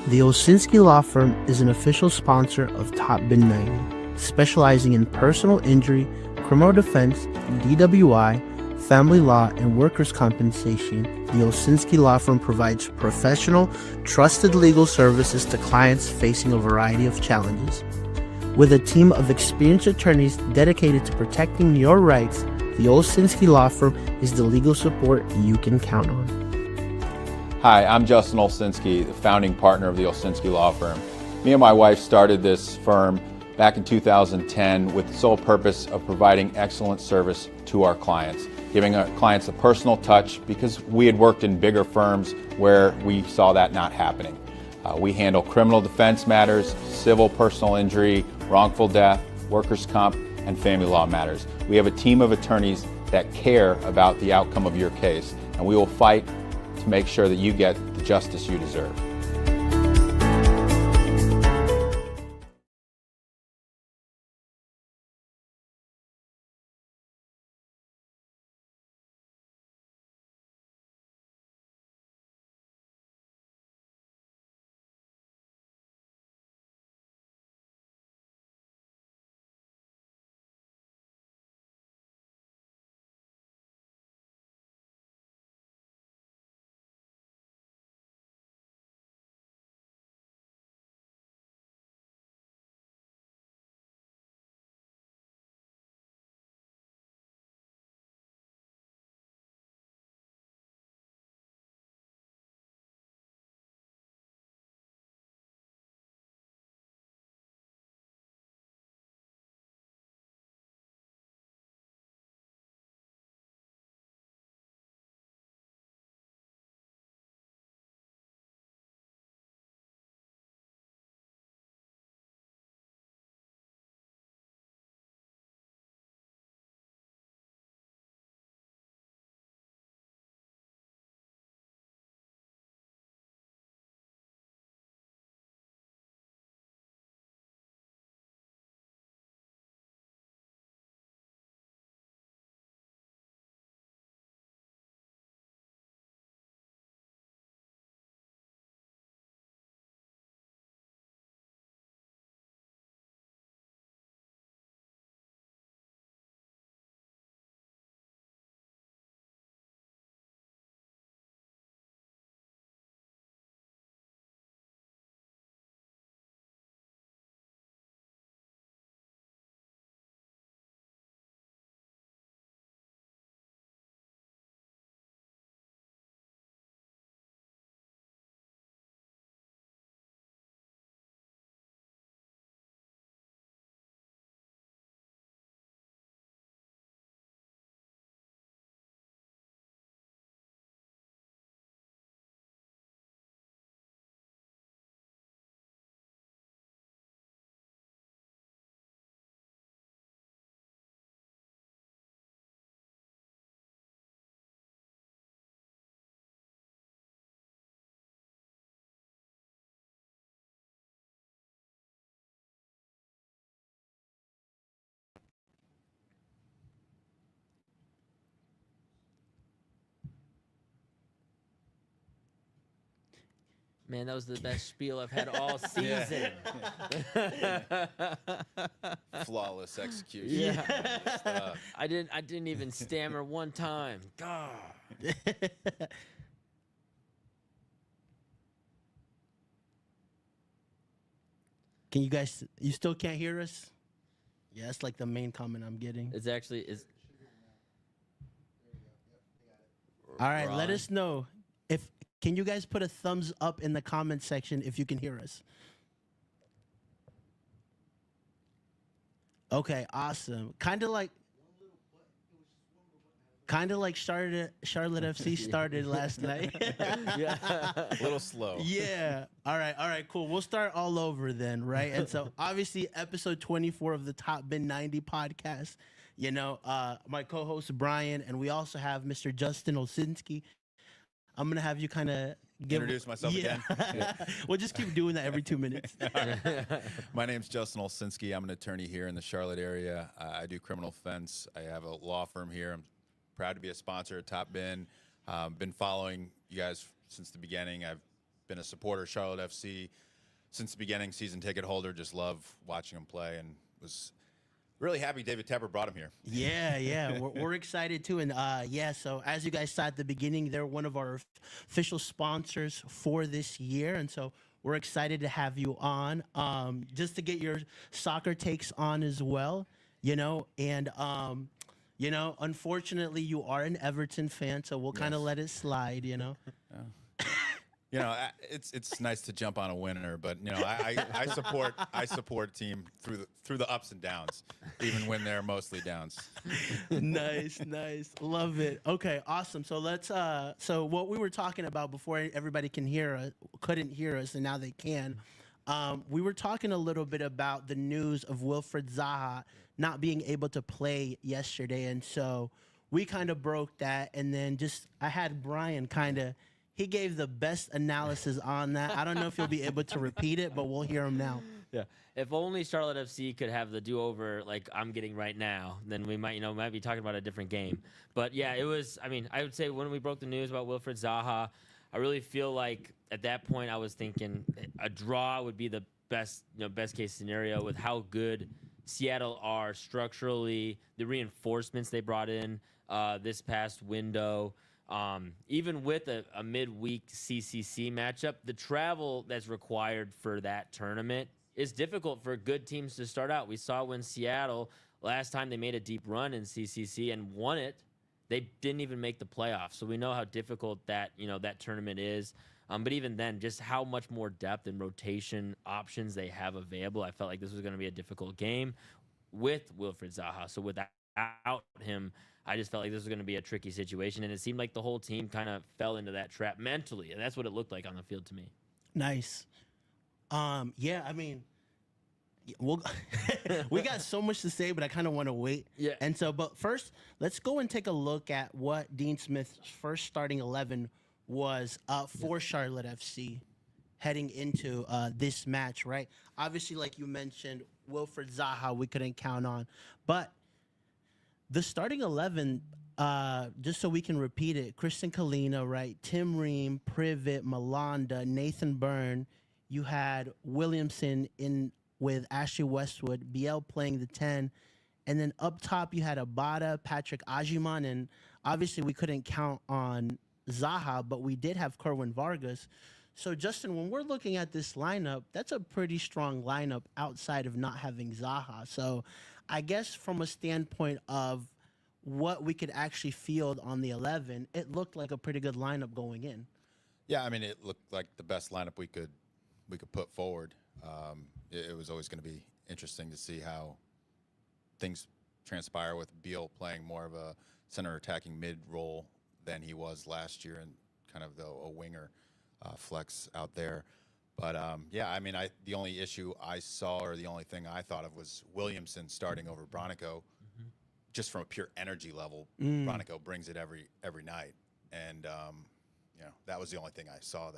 The Olsinski Law Firm is an official sponsor of Top Bin 90, specializing in personal injury, criminal defense, DWI, family law, and workers' compensation. The Olsinski Law Firm provides professional, trusted legal services to clients facing a variety of challenges. With a team of experienced attorneys dedicated to protecting your rights, the Olsinski Law Firm is the legal support you can count on. Hi, I'm Justin Olsinski, the founding partner of the Olsinski Law Firm. Me and my wife started this firm back in 2010 with the sole purpose of providing excellent service to our clients, giving our clients a personal touch because we had worked in bigger firms where we saw that not happening. We handle criminal defense matters, civil personal injury, wrongful death, workers' comp, and family law matters. We have a team of attorneys that care about the outcome of your case, and we will fight to make sure that you get the justice you deserve. Man, that was the best spiel I've had all season. Flawless execution. Yeah. I didn't even stammer one time. God. Can you guys, you still can't hear us? Yeah, that's like the main comment I'm getting. It's actually All right, let us know if, can you guys put a thumbs up in the comment section if you can hear us? Okay, awesome. Kind of like Charlotte FC started last night. yeah. A little slow. Yeah. All right, cool. We'll start all over then, right? And so obviously episode 24 of the Top Bin 90 podcast. You know, my co-host Brian, and we also have Mr. Justin Olsinski. I'm gonna have you kind of Introduce myself again. We'll just keep doing that every 2 minutes. My name's Justin Olsinski. I'm an attorney here in the Charlotte area. I do criminal defense. I have a law firm here. I'm proud to be a sponsor of Top Bin. Been following you guys since the beginning. I've been a supporter of Charlotte FC since the beginning, season ticket holder. Just love watching him play, and was really happy David Tepper brought him here. Yeah, we're excited too, and so as you guys saw at the beginning, they're one of our official sponsors for this year, and so we're excited to have you on, just to get your soccer takes on as well, and unfortunately, you are an Everton fan, so we'll kind of let it slide, It's nice to jump on a winner, but I support team through the ups and downs, even when they're mostly downs. Nice, love it. Okay, awesome. So let's so what we were talking about before everybody couldn't hear us, and now they can. We were talking a little bit about the news of Wilfried Zaha not being able to play yesterday, and so we kind of broke that, and then I had Brian he gave the best analysis on that. I don't know if he'll be able to repeat it, but we'll hear him now. Yeah. If only Charlotte FC could have the do-over like I'm getting right now, then we might be talking about a different game. But yeah, it was. I mean, I would say when we broke the news about Wilfried Zaha, I really feel like at that point I was thinking a draw would be the best case scenario with how good Seattle are structurally, the reinforcements they brought in this past window. Even with a midweek CCC matchup, the travel that's required for that tournament is difficult for good teams to start out. We saw when Seattle, last time they made a deep run in CCC and won it, they didn't even make the playoffs. So we know how difficult that tournament is. But even then, just how much more depth and rotation options they have available, I felt like this was going to be a difficult game with Wilfried Zaha. So without him, I just felt like this was going to be a tricky situation, and it seemed like the whole team kind of fell into that trap mentally, and that's what it looked like on the field to me. Nice. Yeah, I mean, we got so much to say, but I kind of want to wait. Yeah. And so, but first, let's go and take a look at what Dean Smith's first starting 11 was for Charlotte FC heading into this match, right? Obviously, like you mentioned, Wilfried Zaha we couldn't count on, but the starting 11, just so we can repeat it, Christian Kalina, right? Tim Ream, Privet, Malanda, Nathan Byrne. You had Williamson in with Ashley Westwood, BL playing the 10. And then up top, you had Abada, Patrick Ajiman. And obviously, we couldn't count on Zaha, but we did have Kerwin Vargas. So, Justin, when we're looking at this lineup, that's a pretty strong lineup outside of not having Zaha. So, I guess from a standpoint of what we could actually field on the 11, it looked like a pretty good lineup going in. Yeah, I mean, it looked like the best lineup we could put forward. It was always going to be interesting to see how things transpire with Beal playing more of a center attacking mid role than he was last year, and kind of a winger flex out there. But yeah, I mean, the only issue I saw, or the only thing I thought of, was Williamson starting over Bronico. Just from a pure energy level, Bronico brings it every night, and that was the only thing I saw.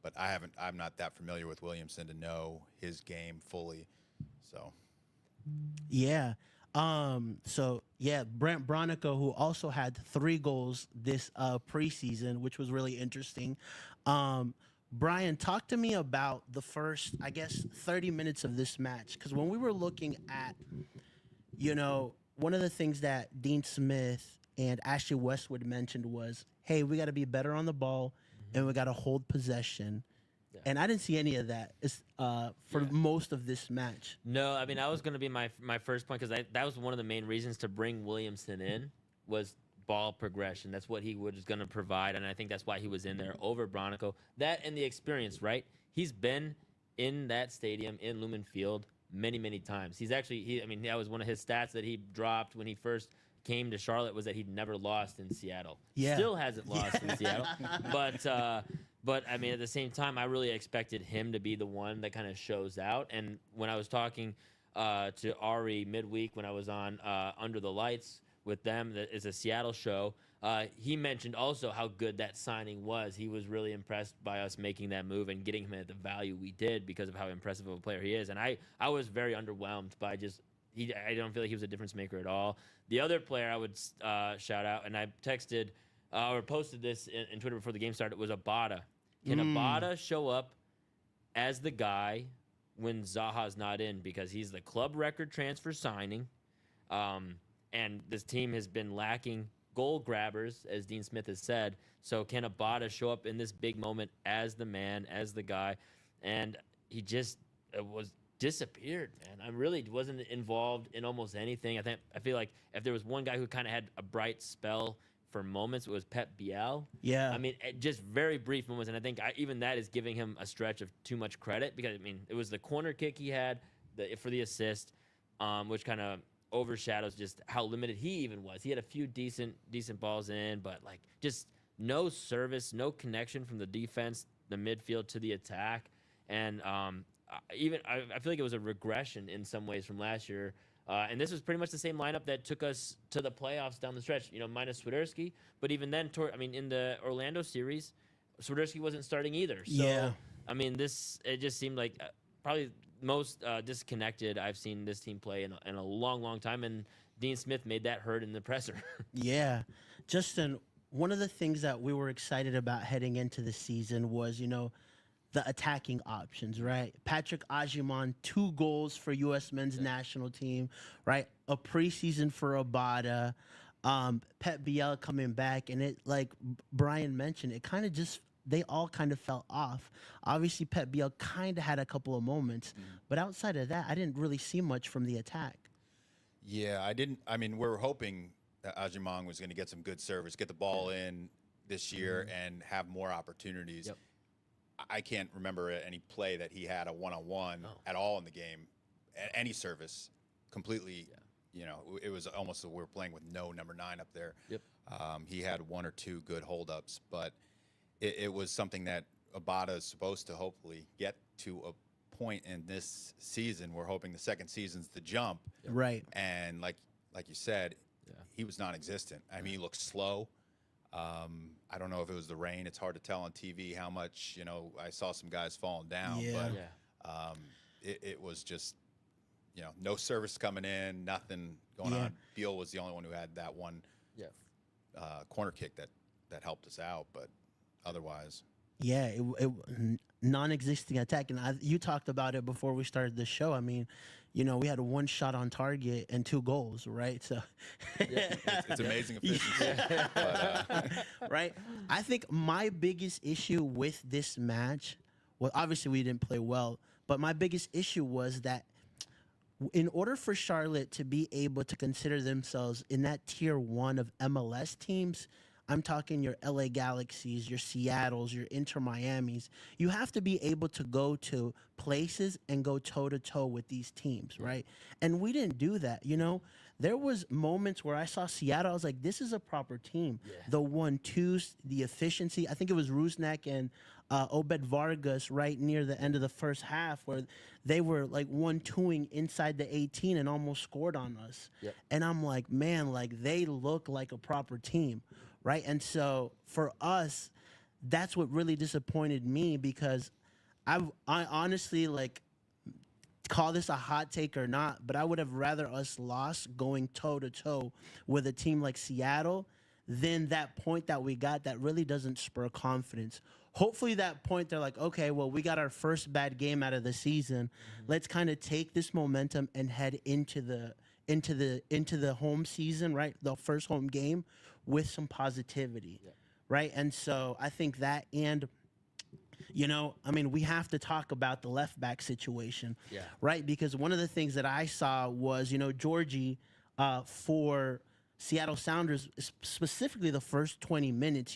But I'm not that familiar with Williamson to know his game fully, so. Yeah. So yeah, Brent Bronico, who also had 3 goals this preseason, which was really interesting. Brian, talk to me about the first, I guess, 30 minutes of this match. Because when we were looking at, one of the things that Dean Smith and Ashley Westwood mentioned was, hey, we got to be better on the ball and we got to hold possession. Yeah. And I didn't see any of that for most of this match. No, I mean, that was going to be my first point, because that was one of the main reasons to bring Williamson in, was ball progression. That's what he was going to provide, and I think that's why he was in there over Bronico. That and the experience, right? He's been in that stadium in Lumen Field many, many times. He's actually, that was one of his stats that he dropped when he first came to Charlotte, was that he'd never lost in Seattle. Yeah. Still hasn't lost in Seattle. But I mean, at the same time, I really expected him to be the one that kind of shows out. And when I was talking to Ari midweek, when I was on Under the Lights with them, that is a Seattle show, he mentioned also how good that signing was. He was really impressed by us making that move and getting him at the value we did because of how impressive of a player he is. And I was very underwhelmed by I don't feel like he was a difference maker at all. The other player I would shout out, and I texted or posted this in Twitter before the game started, was Abada. Can Abada show up as the guy when Zaha's not in, because he's the club record transfer signing, and this team has been lacking goal grabbers, as Dean Smith has said. So can Abada show up in this big moment as the man, as the guy? And he just was disappeared, man. I really wasn't involved in almost anything. I feel like if there was one guy who kind of had a bright spell for moments, it was Pep Biel. Yeah. I mean, just very brief moments, and I think even that is giving him a stretch of too much credit, because I mean, it was the corner kick he had for the assist, which kind of overshadows just how limited he even was. He had a few decent balls in, but like just no service, no connection from the defense, the midfield to the attack, and I feel like it was a regression in some ways from last year. And this was pretty much the same lineup that took us to the playoffs down the stretch, minus Swiderski. But even then, in the Orlando series, Swiderski wasn't starting either. So, Yeah. I mean, it just seemed like probably most disconnected I've seen this team play in a long, long time. And Dean Smith made that heard in the presser. Yeah. Justin, one of the things that we were excited about heading into the season was, the attacking options, right? Patrick Agyemang, 2 goals for U.S. men's national team, right? A preseason for Abada, Pep Biel coming back, and it, like Brian mentioned, it kind of just, they all kind of fell off. Obviously, Pep Biel kind of had a couple of moments, but outside of that, I didn't really see much from the attack. Yeah, I didn't. I mean, we're hoping that Agyemang was going to get some good service, get the ball in this year, and have more opportunities. Yep. I can't remember any play that he had a one-on-one at all in the game, any service, completely. It was almost we were playing with no number 9 up there. Yep. He had 1 or 2 good holdups, but it was something that Abada is supposed to hopefully get to a point in this season. We're hoping the second season's the jump. Right. And like you said, he was non-existent. I mean, he looked slow. I don't know if it was the rain. It's hard to tell on TV how much, I saw some guys falling down, but it was just, no service coming in, nothing going on. Beal was the only one who had that one corner kick that helped us out, but otherwise. Yeah, it non-existing attack, and you talked about it before we started the show. I mean, we had 1 shot on target and 2 goals, right? So, it's amazing efficiency, right? I think my biggest issue with this match, well, obviously we didn't play well, but my biggest issue was that in order for Charlotte to be able to consider themselves in that tier 1 of MLS teams, I'm talking your LA Galaxies, your Seattles, your Inter Miamis. You have to be able to go to places and go toe-to-toe with these teams, right? And we didn't do that, There was moments where I saw Seattle, I was like, this is a proper team. Yeah. The 1-2s, the efficiency. I think it was Rusnak and Obed Vargas right near the end of the first half where they were like 1-2ing inside the 18 and almost scored on us. Yep. And I'm like, man, like they look like a proper team. Right. And so for us, that's what really disappointed me, because I honestly, like, call this a hot take or not, but I would have rather us lost going toe to toe with a team like Seattle than that point that we got that really doesn't spur confidence. Hopefully that point they're like, okay, well, we got our first bad game out of the season. Let's kind of take this momentum and head into the home season, right? The first home game with some positivity, right? And so I think that, and we have to talk about the left back situation, right? Because one of the things that I saw was, Jorge for Seattle Sounders, specifically the first 20 minutes,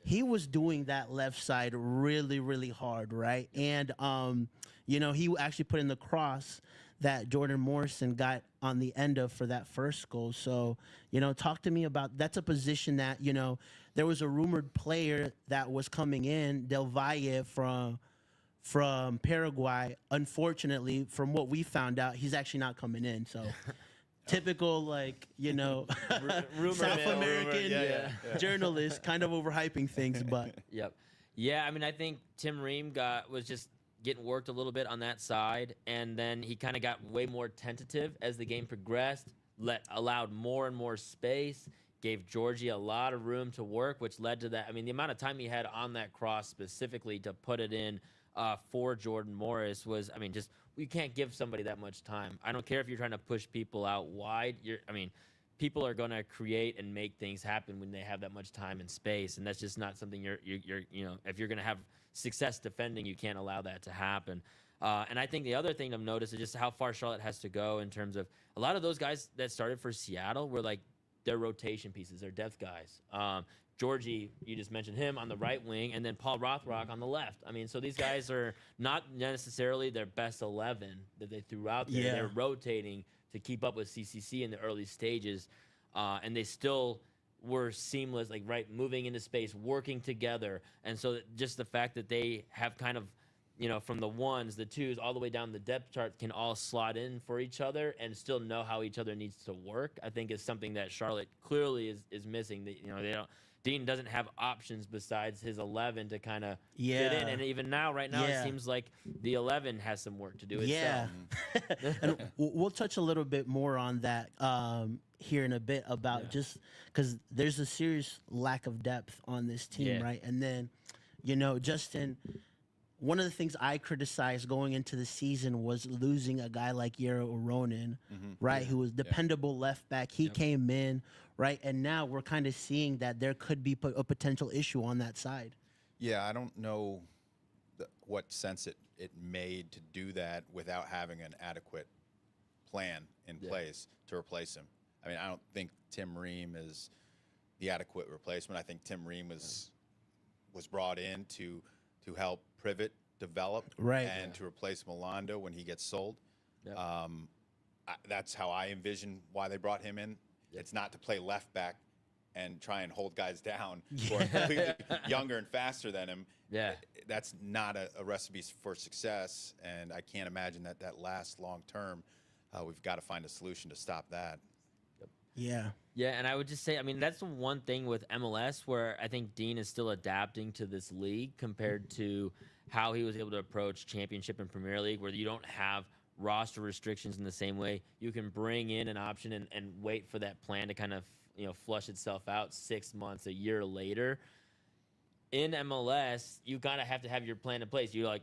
he was doing that left side really, really hard, right? And, he actually put in the cross that Jordan Morrison got on the end of for that first goal. So, talk to me about, that's a position that, there was a rumored player that was coming in, Del Valle from Paraguay. Unfortunately, from what we found out, he's actually not coming in. So typical, like, South American journalist kind of overhyping things, but. Yep. Yeah, I mean, I think Tim Ream was just getting worked a little bit on that side, and then he kind of got way more tentative as the game progressed, allowed more and more space, gave Georgie a lot of room to work, which led to that. I mean, the amount of time he had on that cross specifically to put it in for Jordan Morris was, I mean, just you can't give somebody that much time. I don't care if you're trying to push people out wide. People are going to create and make things happen when they have that much time and space, and that's just not something you're if you're going to have success defending, you can't allow that to happen. And I think the other thing to notice is just how far Charlotte has to go in terms of a lot of those guys that started for Seattle were like their rotation pieces, their depth guys. Georgie, you just mentioned him on the right wing, and then Paul Rothrock on the left. I mean, so these guys are not necessarily their best 11 that they threw out there. Yeah. They're rotating to keep up with CCC in the early stages, and they still were seamless, like moving into space, working together. And so just the fact that they have kind of, from the ones, the twos, all the way down the depth chart can all slot in for each other and still know how each other needs to work, I think is something that Charlotte clearly is missing. Dean doesn't have options besides his 11 to kind of fit in. And even right now, it seems like the 11 has some work to do itself. Yeah. And we'll touch a little bit more on that here in a bit about just because there's a serious lack of depth on this team, right? And then, Justin, one of the things I criticized going into the season was losing a guy like Yero Oronen, right, who was dependable left back. He came in, right, and now we're kind of seeing that there could be a potential issue on that side. Yeah, I don't know what sense it made to do that without having an adequate plan in place to replace him. I mean, I don't think Tim Ream is the adequate replacement. I think Tim Ream was brought in to help Privet develop and to replace Melando when he gets sold. Yep. That's how I envision why they brought him in. It's not to play left back and try and hold guys down who are completely younger and faster than him. Yeah. That's not a recipe for success, and I can't imagine that lasts long term. We've got to find a solution to stop that. Yeah. Yeah, and I would just say, I mean, that's the one thing with MLS where I think Dean is still adapting to this league compared to how he was able to approach Championship and Premier League, where you don't have roster restrictions in the same way. You can bring in an option and wait for that plan to kind of, flush itself out 6 months, a year later. In MLS, you gotta have to have your plan in place. You're like,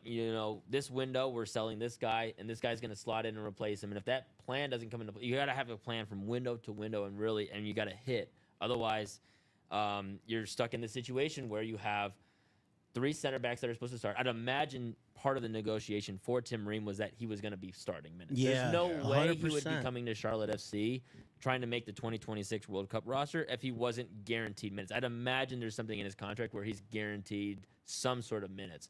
this window we're selling this guy, and this guy's gonna slot in and replace him. And if that plan doesn't come into play, you gotta have a plan from window to window, and you gotta hit. Otherwise, you're stuck in the situation where you have 3 center backs that are supposed to start. I'd imagine part of the negotiation for Tim Ream was that he was going to be starting minutes. Yeah, There's no way 100%. he would be coming to Charlotte FC trying to make the 2026 World Cup roster if he wasn't guaranteed minutes. I'd imagine there's something in his contract where he's guaranteed some sort of minutes,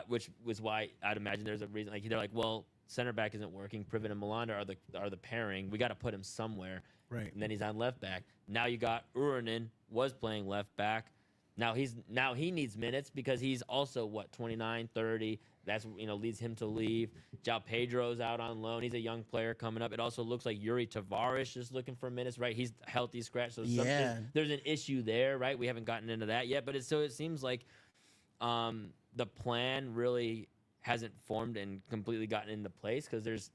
which was why I'd imagine there's a reason. Like they're like, well, center back isn't working. Privet and Melanda are the pairing. We got to put him somewhere. Right. And then he's on left back. Now you got Uranen was playing left back. Now he needs minutes because he's also 29, 30. That's leads him to leave. João Pedro's out on loan. He's a young player coming up. It also looks like Yuri Tavares is looking for minutes, right? He's healthy scratch. So there's an issue there, right? We haven't gotten into that yet, but it seems like the plan really hasn't formed and completely gotten into place because there's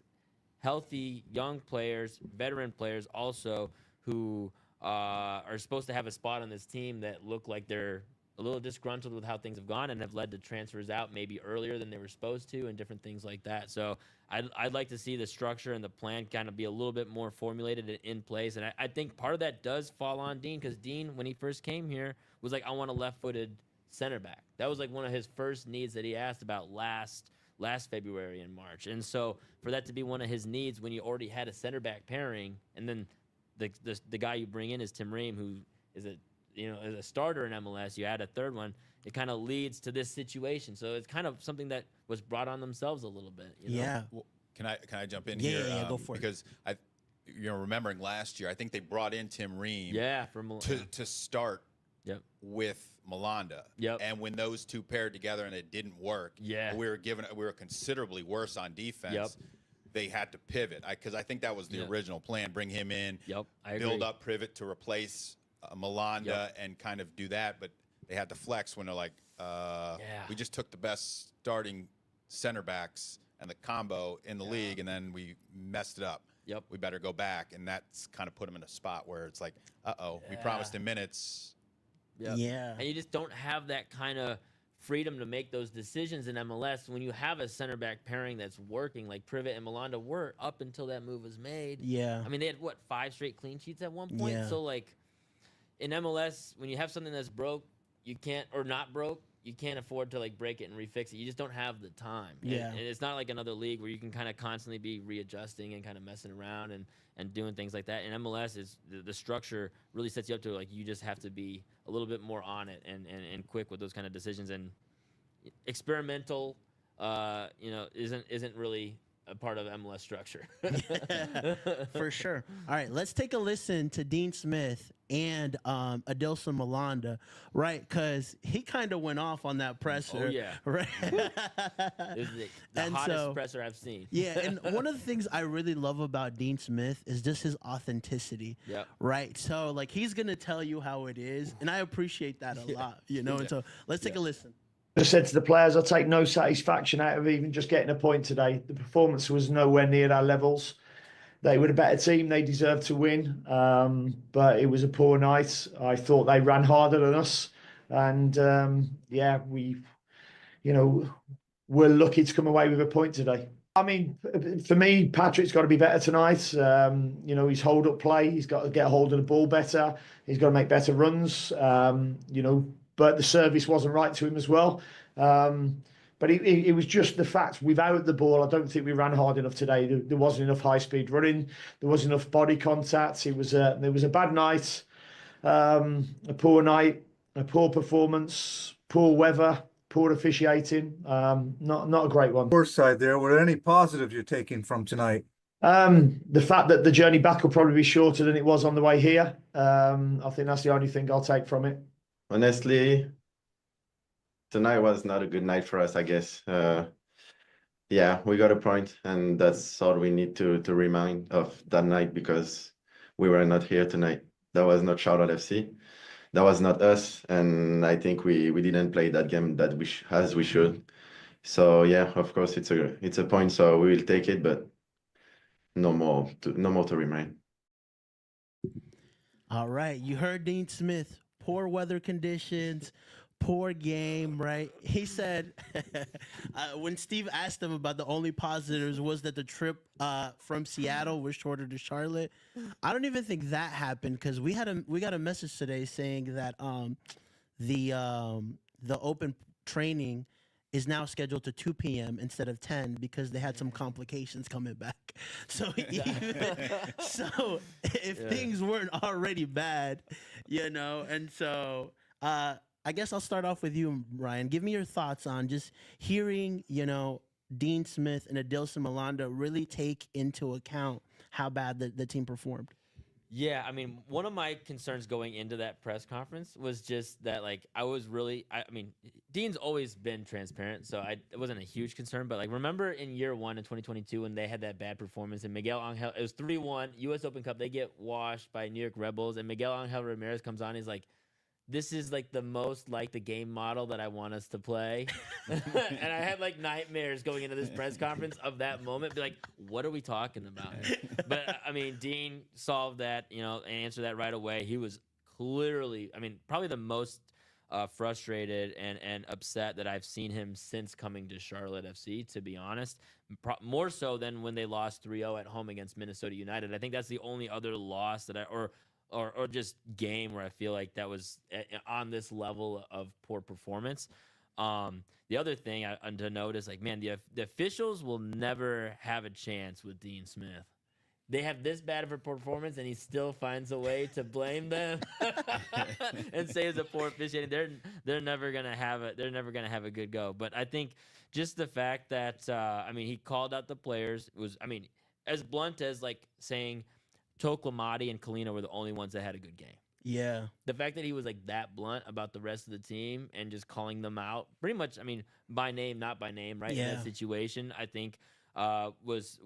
healthy young players, veteran players also who are supposed to have a spot on this team that look like they're a little disgruntled with how things have gone and have led to transfers out maybe earlier than they were supposed to and different things like that. So I'd like to see the structure and the plan kind of be a little bit more formulated and in place. And I think part of that does fall on Dean because Dean, when he first came here, was like, I want a left-footed center back. That was like one of his first needs that he asked about last February and March. And so for that to be one of his needs when you already had a center back pairing and then the guy you bring in is Tim Ream, who is as a starter in MLS. You add a third one, it kind of leads to this situation. So it's kind of something that was brought on themselves a little bit. Yeah. Well, can I jump in here? Yeah, go for it. Because remembering last year, I think they brought in Tim Ream. To start. Yep. With Melanda. Yep. And when those two paired together and it didn't work, we were considerably worse on defense. Yep. They had to pivot because I think that was the original plan. Bring him in, I build agree. up Privet to replace Melanda and kind of do that. But they had to flex when they're like, we just took the best starting center backs and the combo in the league, and then we messed it up. Yep. we better go back. And that's kind of put him in a spot where it's like, we promised him minutes. Yep. Yeah. And you just don't have that kind of freedom to make those decisions in MLS when you have a center back pairing that's working, like Privet and Melanda were up until that move was made. Yeah. I mean, they had, 5 straight clean sheets at one point? Yeah. So, like, in MLS, when you have something that's broke, you can't, or not broke, you can't afford to, like, break it and refix it. You just don't have the time. Yeah. And it's not like another league where you can kind of constantly be readjusting and kind of messing around and doing things like that. In MLS, is the structure really sets you up to, like, you just have to be a little bit more on it and quick with those kind of decisions. And experimental, isn't really a part of MLS structure. For sure. All right, let's take a listen to Dean Smith and Adilson Malanda, right? Because he kind of went off on that presser. Oh, yeah. Right. It was the And hottest so- presser I've seen. Yeah, and one of the things I really love about Dean Smith is just his authenticity. Yep. Right. So like he's gonna tell you how it is, and I appreciate that a lot. And so let's take a listen. I said to the players, I take no satisfaction out of even just getting a point today. The performance was nowhere near our levels. They were a better team. They deserved to win. But it was a poor night. I thought they ran harder than us. And we're lucky to come away with a point today. I mean, for me, Patrick's got to be better tonight. His hold-up play, he's got to get a hold of the ball better. He's got to make better runs. But the service wasn't right to him as well. But it was just the fact, without the ball, I don't think we ran hard enough today. There wasn't enough high-speed running. There wasn't enough body contact. There was a bad night, a poor night, a poor performance, poor weather, poor officiating. Not a great one. Poor side there. Were there any positives you're taking from tonight? The fact that the journey back will probably be shorter than it was on the way here. I think that's the only thing I'll take from it. Honestly, tonight was not a good night for us, I guess. We got a point, and that's all we need to remind of that night, because we were not here tonight. That was not Charlotte FC. That was not us, and I think we didn't play that game that as we should. So yeah, of course it's a point, so we will take it, but no more to remind. All right, you heard Dean Smith. Poor weather conditions, poor game, right? He said when Steve asked him about the only positives was that the trip from Seattle was shorter to Charlotte. I don't even think that happened, because we got a message today saying that the open training is now scheduled to 2 p.m. instead of 10 because they had some complications coming back. So if things weren't already bad, and so I guess I'll start off with you, Ryan. Give me your thoughts on just hearing, Dean Smith and Adilson Malanda really take into account how bad the team performed. Yeah, I mean, one of my concerns going into that press conference was just that, like, I mean, Dean's always been transparent, so it wasn't a huge concern. But, like, remember in year one in 2022 when they had that bad performance and Miguel Angel, it was 3-1, U.S. Open Cup, they get washed by New York Rebels, and Miguel Angel Ramirez comes on, he's like, this is like the most like the game model that I want us to play. And I had like nightmares going into this press conference of that moment. Be like, what are we talking about? But I mean, Dean solved that, and answered that right away. He was clearly, I mean, probably the most frustrated and upset that I've seen him since coming to Charlotte FC, to be honest. More so than when they lost 3-0 at home against Minnesota United. I think that's the only other loss that or just game where I feel like that was on this level of poor performance. The other thing to note is, like, man, the officials will never have a chance with Dean Smith. They have this bad of a performance, and he still finds a way to blame them and say it's a poor officiating. They're never gonna have a good go. But I think just the fact that he called out the players was, as blunt as like saying Toklamati and Kalina were the only ones that had a good game. Yeah. The fact that he was like that blunt about the rest of the team and just calling them out pretty much, by name, not by name, right? Yeah. In that situation, I think was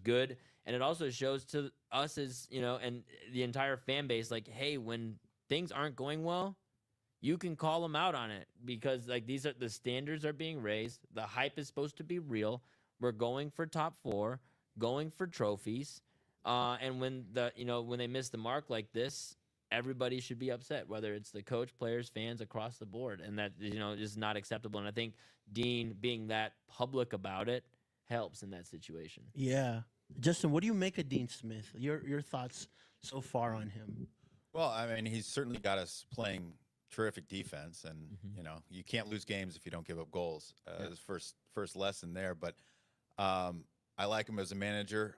good. And it also shows to us as, and the entire fan base, like, hey, when things aren't going well, you can call them out on it, because like the standards are being raised. The hype is supposed to be real. We're going for top 4, going for trophies. And when when they miss the mark like this, everybody should be upset, whether it's the coach, players, fans, across the board, and that is not acceptable. And I think Dean being that public about it helps in that situation. Yeah. Justin, what do you make of Dean Smith? Your thoughts so far on him? Well, I mean, he's certainly got us playing terrific defense, and you can't lose games if you don't give up goals. His first lesson there, but I like him as a manager.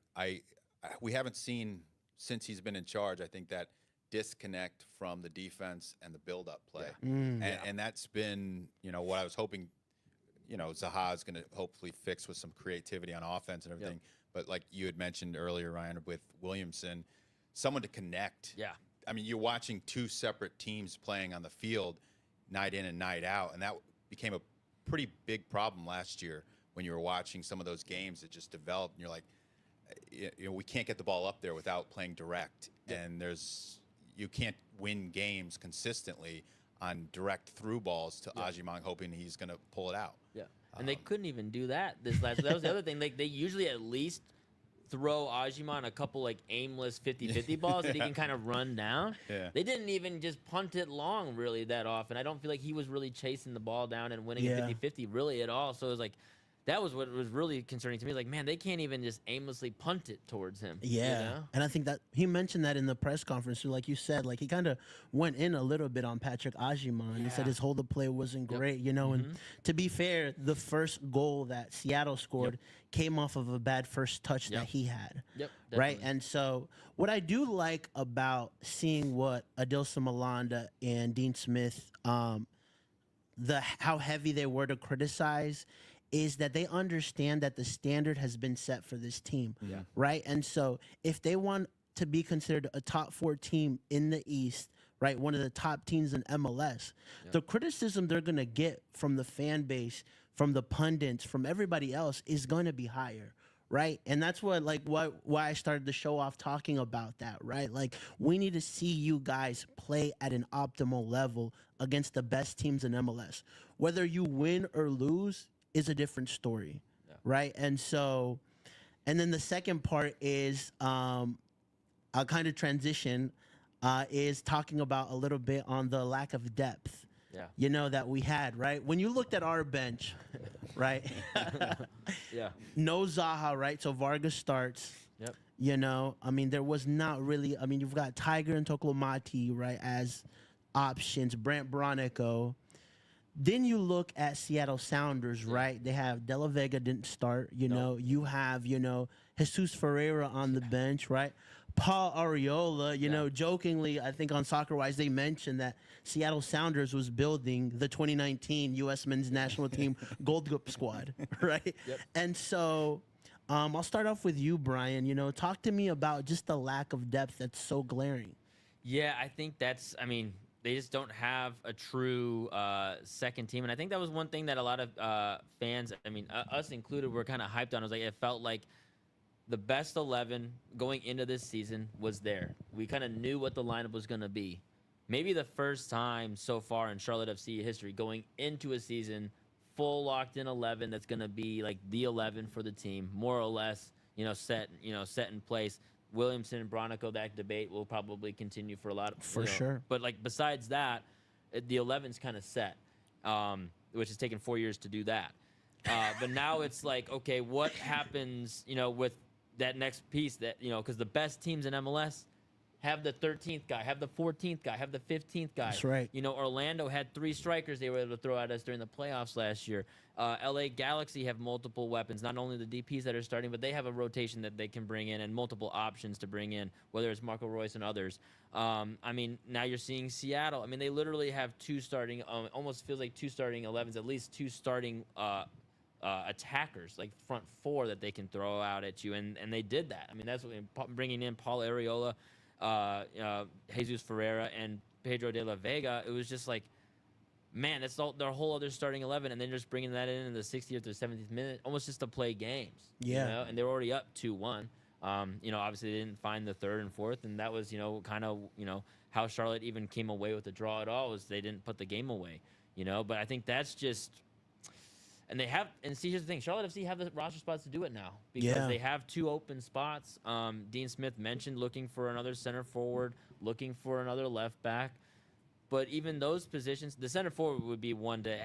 We haven't seen since he's been in charge, I think, that disconnect from the defense and the build-up play, and that's been what I was hoping. Zaha is going to hopefully fix with some creativity on offense and everything. But like you had mentioned earlier, Ryan, with Williamson, someone to connect. Yeah. I mean, you're watching two separate teams playing on the field night in and night out, and that became a pretty big problem last year when you were watching some of those games that just developed, and you're like, we can't get the ball up there without playing direct, and you can't win games consistently on direct through balls to Ajimang, hoping he's going to pull it out. Yeah, and they couldn't even do that this last. That was the other thing. They usually at least throw Ajimang a couple like aimless 50-50 balls that he can kind of run down. Yeah. They didn't even just punt it long really that often. I don't feel like he was really chasing the ball down and winning a 50-50 really at all. So it was like, that was what was really concerning to me. Like, man, they can't even just aimlessly punt it towards him. Yeah. And I think that he mentioned that in the press conference too. Like you said, like he kind of went in a little bit on Patrick Ajimang. He said his hold of play wasn't great, and to be fair, the first goal that Seattle scored came off of a bad first touch that he had. Right. And so what I do like about seeing what Adilson Malanda and Dean Smith, how heavy they were to criticize, is that they understand that the standard has been set for this team, right? And so if they want to be considered a top 4 team in the East, right, one of the top teams in MLS, the criticism they're going to get from the fan base, from the pundits, from everybody else is going to be higher, right? And that's why I started the show off talking about that, right? Like, we need to see you guys play at an optimal level against the best teams in MLS. Whether you win or lose is a different story, right? And so, and then the second part is I'll kind of transition, is talking about a little bit on the lack of depth, that we had, right? When you looked at our bench, right? No Zaha, right? So Vargas starts. I mean, there was not really, I mean, you've got Tiger and Toklomati, right, as options, Brant Bronico. Then you look at Seattle Sounders, right? They have De La Vega didn't start, you have, Jesus Ferreira on the bench, right? Paul Arriola, jokingly, I think on Soccer Wise, they mentioned that Seattle Sounders was building the 2019 U.S. men's national team Gold Cup squad, right? And so I'll start off with you, Brian. Talk to me about just the lack of depth that's so glaring. Yeah, I think they just don't have a true second team. And I think that was one thing that a lot of fans, us included, were kind of hyped on. It was like, it felt like the best 11 going into this season was there. We kind of knew what the lineup was going to be. Maybe the first time so far in Charlotte FC history going into a season, full locked in 11 that's going to be like the 11 for the team, more or less, set in place. Williamson and Bronico, that debate will probably continue for a lot of, sure. But like besides that, the 11's kind of set, which has taken 4 years to do that. But now it's like, okay, what happens, with that next piece that, because the best teams in MLS have the 13th guy, have the 14th guy, have the 15th guy. That's right. Orlando had 3 strikers they were able to throw at us during the playoffs last year. LA Galaxy have multiple weapons, not only the DPs that are starting, but they have a rotation that they can bring in and multiple options to bring in, whether it's Marco Royce and others. Now you're seeing Seattle. They literally have 2 starting, almost feels like 2 starting 11s, at least 2 starting attackers, like front 4 that they can throw out at you, and they did that. That's what bringing in Paul Arriola, Jesus Ferreira, and Pedro de la Vega. It was just like, man, that's their whole other starting 11, and then just bringing that in the 60th or 70th minute, almost just to play games. And they were already up 2-1. Obviously they didn't find the 3rd and 4th, and that was kind of how Charlotte even came away with the draw at all, was they didn't put the game away. But I think that's just, And they have, and see, here's the thing: Charlotte FC have the roster spots to do it now because they have 2 open spots. Dean Smith mentioned looking for another center forward, looking for another left back. But even those positions, the center forward would be one to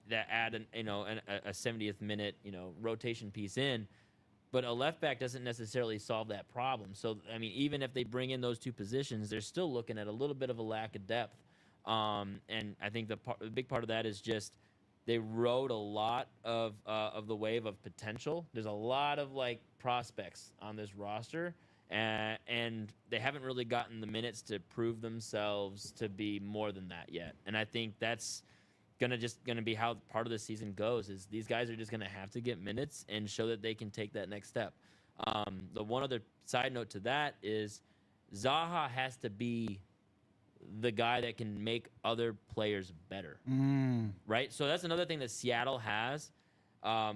that add a 70th minute rotation piece in. But a left back doesn't necessarily solve that problem. So I mean, even if they bring in those 2 positions, they're still looking at a little bit of a lack of depth. And I think the big part of that is just they rode a lot of the wave of potential. There's a lot of like prospects on this roster, and they haven't really gotten the minutes to prove themselves to be more than that yet. And I think that's gonna be how part of the season goes. Is these guys are just gonna have to get minutes and show that they can take that next step. The one other side note to that is Zaha has to be the guy that can make other players better, right? So that's another thing that Seattle has.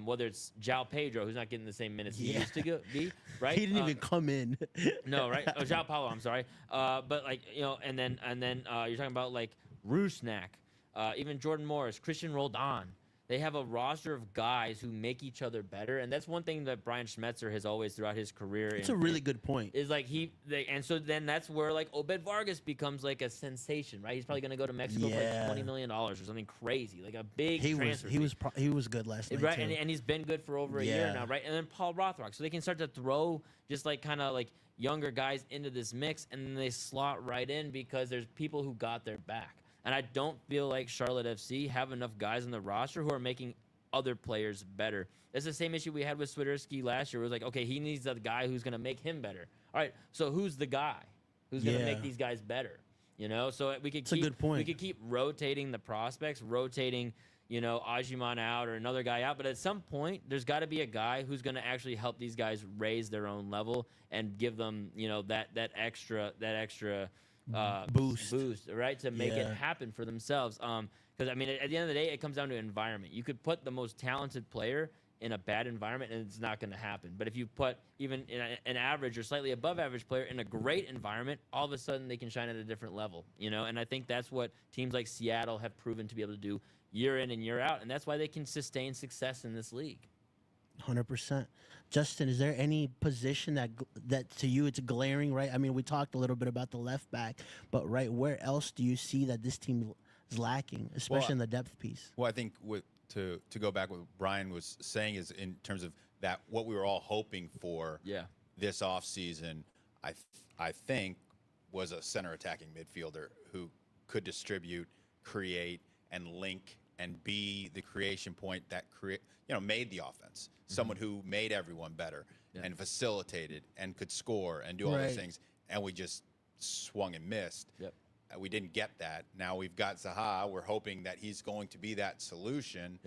Whether it's João Pedro, who's not getting the same minutes he used to be, right? He didn't even come in. No, right? Oh, João Paulo, I'm sorry. But like and then you're talking about like Rusnak, even Jordan Morris, Christian Roldan. They have a roster of guys who make each other better, and that's one thing that Brian Schmetzer has always throughout his career. It's a really good point. Is like and so then that's where like Obed Vargas becomes like a sensation, right? He's probably going to go to Mexico for like $20 million or something crazy, like a big transfer. He was good last night, right? too. And he's been good for over a year now, right? And then Paul Rothrock, so they can start to throw just like kind of like younger guys into this mix, and then they slot right in because there's people who got their back. And I don't feel like Charlotte FC have enough guys on the roster who are making other players better. It's the same issue we had with Swiderski last year. It was like, okay, he needs a guy who's going to make him better. All right, so who's the guy who's going to make these guys better? So we could keep, a good point. We could keep rotating the prospects, rotating, Ajiman out or another guy out. But at some point, there's got to be a guy who's going to actually help these guys raise their own level and give them, that extra boost, right, to make it happen for themselves. Because I mean, at the end of the day, it comes down to environment. You could put the most talented player in a bad environment, and it's not going to happen. But if you put even an average or slightly above average player in a great environment, all of a sudden they can shine at a different level. And I think that's what teams like Seattle have proven to be able to do year in and year out, and that's why they can sustain success in this league. 100%. Justin, is there any position that to you it's glaring, right? I mean, we talked a little bit about the left back, but right, where else do you see that this team is lacking, especially in the depth piece? Well, I think to go back what Brian was saying is in terms of that what we were all hoping for this offseason, I think was a center attacking midfielder who could distribute, create, and link and be the creation point that made the offense. Someone who made everyone better and facilitated and could score and do all those things. And we just swung and missed. We didn't get that. Now we've got Zaha. We're hoping that he's going to be that solution.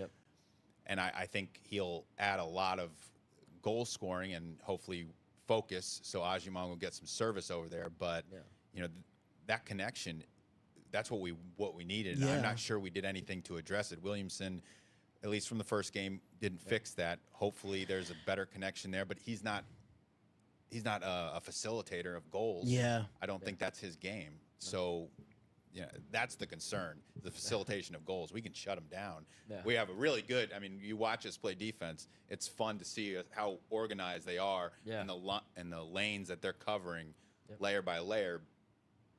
And I think he'll add a lot of goal scoring and hopefully focus so Ajiman will get some service over there. But, that connection, that's what we needed. And I'm not sure we did anything to address it. Williamson, at least from the first game, didn't fix that. Hopefully there's a better connection there, but he's not a facilitator of goals. I don't think that's his game. So, that's the concern, the facilitation of goals. We can shut them down. We have a really good, you watch us play defense. It's fun to see how organized they are and the lanes that they're covering layer by layer.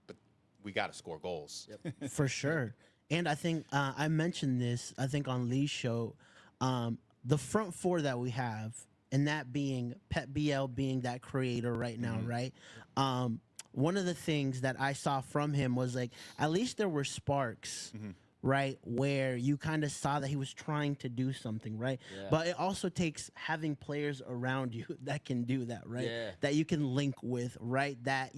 But we got to score goals. For sure. And I think I mentioned this, I think on Lee's show, the front four that we have, and that being Pep BL being that creator right now, right? One of the things that I saw from him was like, at least there were sparks, right? Where you kind of saw that he was trying to do something, right? But it also takes having players around you that can do that, right? That you can link with, right? That,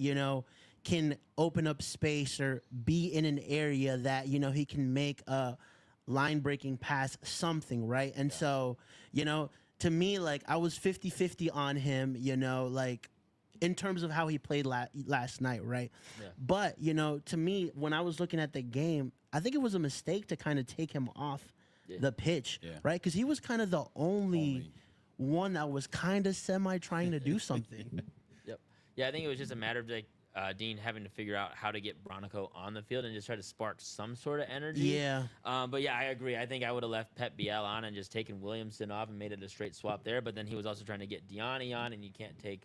can open up space or be in an area that, he can make a line breaking pass, something, right? And so, to me, like I was 50-50 on him, like in terms of how he played last night, right? But, to me, when I was looking at the game, I think it was a mistake to kind of take him off the pitch, right? Because he was kind of the only one that was kind of semi trying to do something. Yeah, I think it was just a matter of like, Dean having to figure out how to get Bronico on the field and just try to spark some sort of energy. Yeah. But yeah, I agree. I think I would have left Pep Biel on and just taken Williamson off and made it a straight swap there. But then he was also trying to get Diani on, and you can't take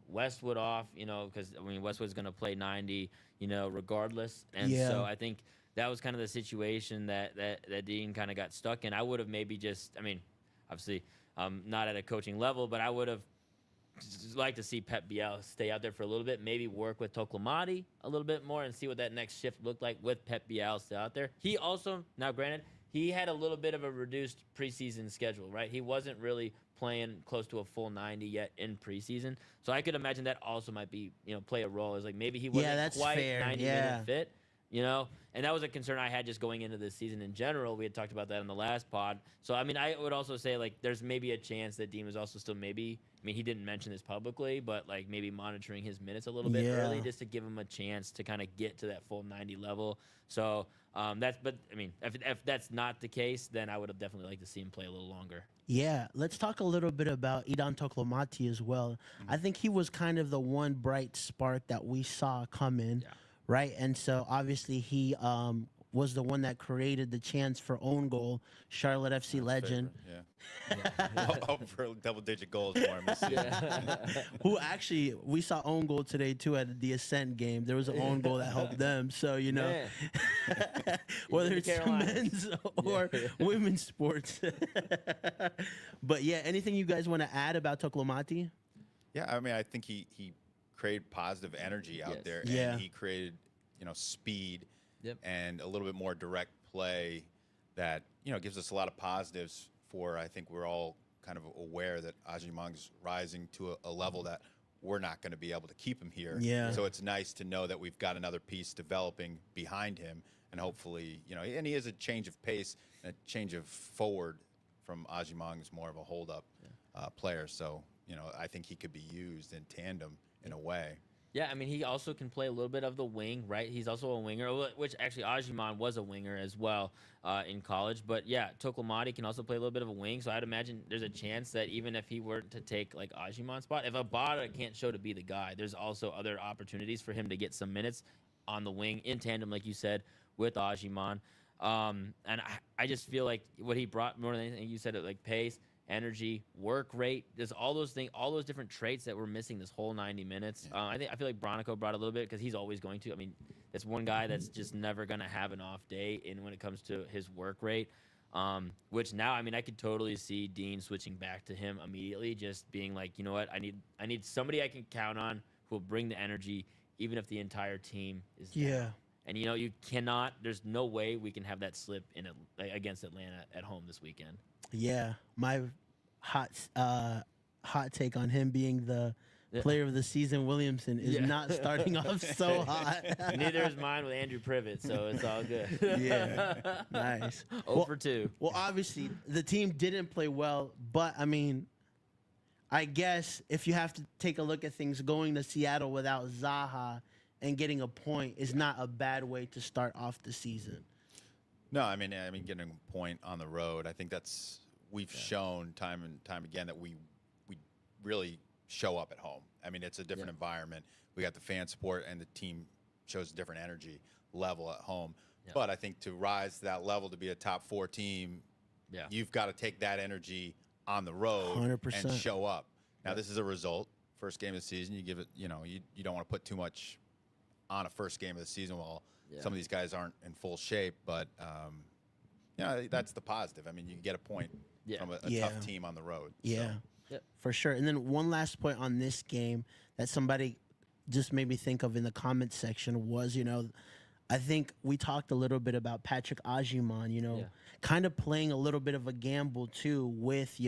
Westwood off, because I mean Westwood's going to play 90, regardless. And Yeah. so I think that was kind of the situation that Dean kind of got stuck in. I would have maybe just, I mean, obviously not at a coaching level, but I would have like to see Pep Biel stay out there for a little bit, maybe work with Toklamati a little bit more and see what that next shift looked like with Pep Biel still out there. He also, now granted, he had a little bit of a reduced preseason schedule, right? He wasn't really playing close to a full 90 yet in preseason. So I could imagine that also might be, play a role. Is like maybe he wasn't that's quite fair. 90-minute fit. And that was a concern I had just going into this season in general. We had talked about that in the last pod. So, I mean, I would also say, like, there's maybe a chance that Dean was also still maybe, I mean, he didn't mention this publicly, but, like, maybe monitoring his minutes a little bit early just to give him a chance to kind of get to that full 90 level. So, but, I mean, if that's not the case, then I would have definitely liked to see him play a little longer. Yeah, let's talk a little bit about Idan Toklamati as well. I think he was kind of the one bright spark that we saw come in. Yeah. Right, and so obviously he was the one that created the chance for own goal, Charlotte FC legend, Yeah. Hope for double-digit goals for him this season. who actually we saw own goal today too at the Ascent game. There was an own goal that helped them. So Man. whether the it's Carolinas. men's or women's sports. But yeah, anything you guys want to add about Toklamati? Yeah, I mean, I think he created positive energy out Yes. there, Yeah. and he created, speed Yep. and a little bit more direct play that, gives us a lot of positives for, I think we're all kind of aware that Ajimang's rising to a level that we're not going to be able to keep him here. Yeah. So it's nice to know that we've got another piece developing behind him, and hopefully, and he is a change of pace, and a change of forward from Ajimang is more of a hold-up player. So, I think he could be used in tandem in a way. Yeah, I mean, he also can play a little bit of the wing, right? He's also a winger, which actually Ajiman was a winger as well in college. But yeah, Toklamati can also play a little bit of a wing. So I'd imagine there's a chance that even if he were to take like Ajiman's spot, if Abada can't show to be the guy, there's also other opportunities for him to get some minutes on the wing in tandem, like you said, with Ajiman. And I just feel like what he brought more than anything, you said it, like pace, energy, work rate, there's all those things, all those different traits that we're missing this whole 90 minutes. I feel like Bronico brought a little bit because he's always going to. I mean, that's one guy that's just never going to have an off day in when it comes to his work rate. Which now, I mean, I could totally see Dean switching back to him immediately, just being like, you know what, I need somebody I can count on who will bring the energy, even if the entire team is down. Yeah. And you cannot. There's no way we can have that slip against Atlanta at home this weekend. Yeah, my hot take on him being the player of the season, Williamson, is not starting off so hot. Neither is mine with Andrew Privet, so it's all good. Yeah, nice. 0 for 2. Well, obviously the team didn't play well, but I mean, I guess if you have to take a look at things, going to Seattle without Zaha and getting a point is not a bad way to start off the season. No, I mean, getting a point on the road, I think we've shown time and time again that we really show up at home. I mean, it's a different environment. We got the fan support, and the team shows a different energy level at home. Yeah. But I think to rise to that level, to be a top 4 team, you've got to take that energy on the road 100%. and show up. Now, this is a result. First game of the season, you give it, you don't want to put too much on a first game of the season while some of these guys aren't in full shape, but that's the positive. I mean, you can get a point from a tough team on the road. Yeah, so. For sure. And then one last point on this game that somebody just made me think of in the comments section was, I think we talked a little bit about Patrick Ajiman, kind of playing a little bit of a gamble too with,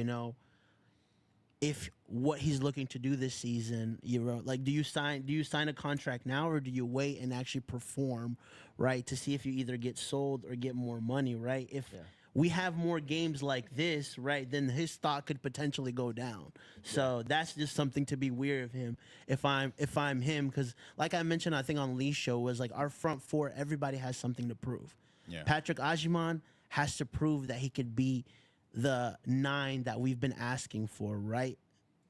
if what he's looking to do this season, like, do you sign a contract now, or do you wait and actually perform, right, to see if you either get sold or get more money, right? If we have more games like this, right, then his stock could potentially go down. So that's just something to be wary of him. If I'm him, because like I mentioned, I think on Lee's show, was like our front 4, everybody has something to prove. Yeah. Patrick Ajiman has to prove that he could be the 9 that we've been asking for, right?